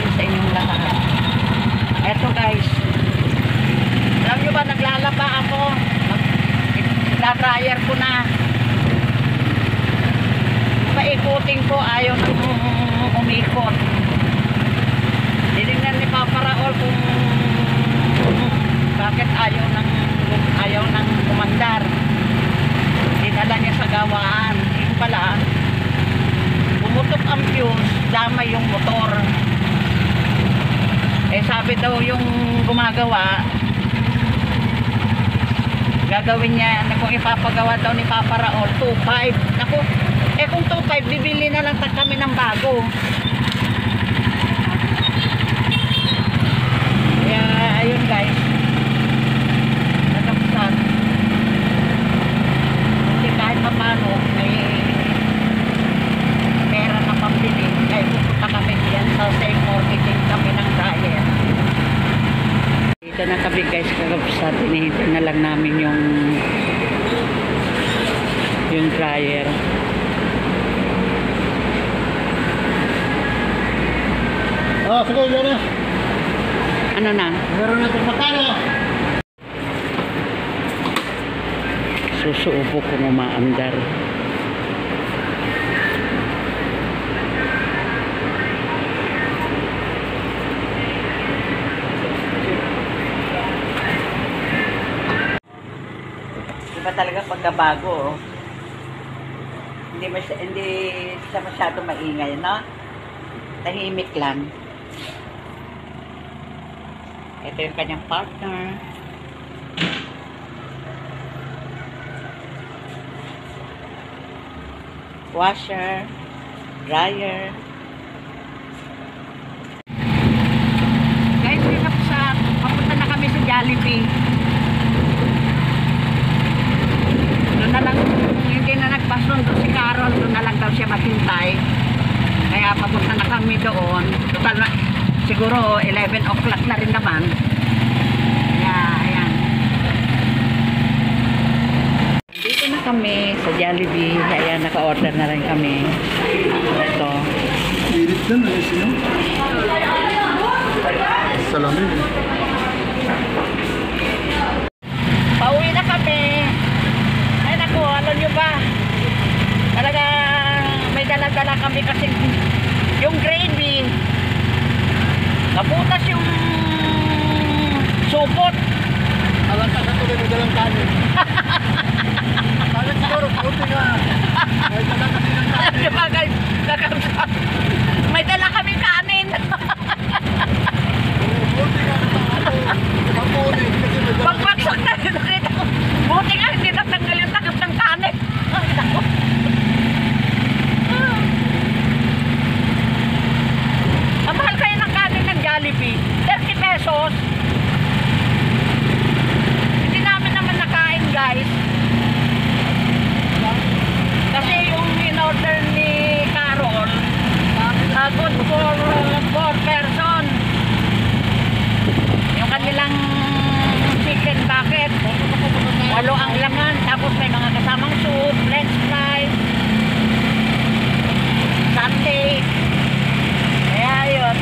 Sa inyong lahat. Eto guys, alam nyo ba, naglalaba ako, na-dryer ko na, paikutin ko, ayaw nang umikot. Dinignan ni Papa Raul kung bakit ayaw nang kumandar. Dinala niya sa gawaan. Yung pala, pumutok ang fuse, damay yung motor. Eh sabi daw yung gumagawa, gagawin niya, kung ipapagawa daw ni Papa Raul, 2.5. Naku, eh kung 2.5, bibili na lang kami ng bago. Kaya ayun guys, natapusan. Kasi kahit pa paano, may pera na pambili. Kaya pupunta kami diyan sa St. Mortgage kami ng dryer. Dito na kami guys, kagabsat. Inihintay na lang namin yung dryer. Oh, sige, yun na. Ano na? Meron na itong magkano. Susuubo kung umaandar. Iba talaga pagkabago, oh. Hindi siya masyado maingay, no? Tahimik lang. Ito yung kanyang partner. Washer, dryer. Guys, papunta na kami sa Jollibee. Doon na lang, hindi na nagpasundo si Carol, doon na lang daw siya maghintay. Kaya papunta na kami doon. Total na, siguro 11 o'clock na rin naman. Kaya, ayan. Dito na kami sa Jollibee. Ayan, naka-order na rin kami. Ito. Pilit na na siya. Salamin. Pauwi na kami. Ay naku, alam nyo ba? Talaga may dala-dala kami kasi yung gravy. Nabutas yung supot. Alam ka sa tuloy mo dalang kanin. Bakit siguro, puti nga. May dala kasi ng kanin. Diba guys? May dala kami kanin. Puti nga ang puti. Kasi may dala. Pagbagsak na rin nakita ko. Buti nga hindi natanggal yung takap ng kanin. Ay, naku. Ang mahal kayo ng kanin ng Jollibee. 30 pesos. Hindi namin naman nakain guys. Kasi yung in-order ni Carol, good for 4 person. Yung kanilang chicken bucket, 8 ang laman, tapos may mga kasamang soup, french fries, sundae. Kaya yun,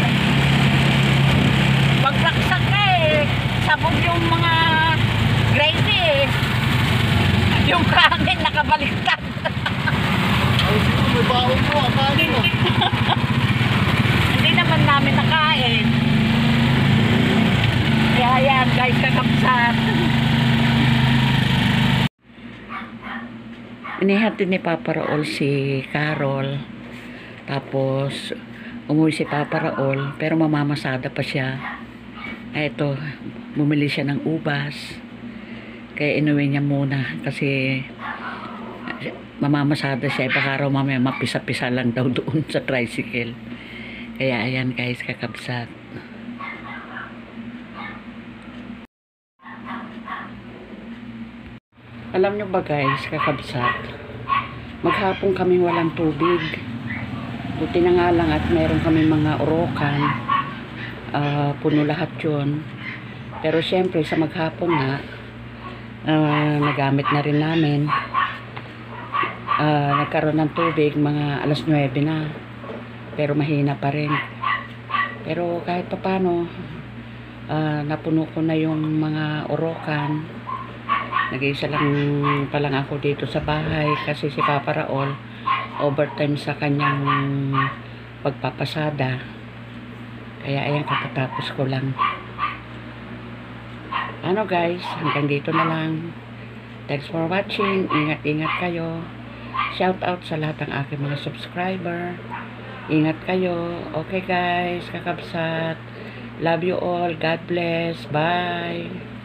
pagbaksak ka sabog yung mga gravy yung kanin nakabaliktad. Ay, siguro may baon mo, akanin mo. Hindi naman namin nakain. Kaya yan guys, kakapsat. Inihatid ni Papa Raul si Carol Tapos, umuwi si Papa Raul, pero mamamasada pa siya. Ito, bumili siya ng ubas. Kaya inuwi niya muna kasi mamamasada siya. Baka raw mamaya mapisa-pisa lang daw doon sa tricycle. Kaya ayan guys, kakabsat. Alam nyo ba guys, kakabsat, maghapon kami walang tubig. Buti na nga lang at meron kami mga orokan. Puno lahat yun. Pero syempre sa maghapon na, nagamit na rin namin. Nagkaroon ng tubig mga alas 9 na. Pero mahina pa rin. Pero kahit papano, napuno ko na yung mga orokan. Nag-iisa lang pa lang ako dito sa bahay kasi si Papa Raul overtime sa kanyang pagpapasada. Kaya ayan, katatapos ko lang. Ano guys, hanggang dito na lang. Thanks for watching. Ingat-ingat kayo. Shout out sa lahat ng aking mga subscriber. Ingat kayo. Okay guys, kakabsat. Love you all. God bless. Bye.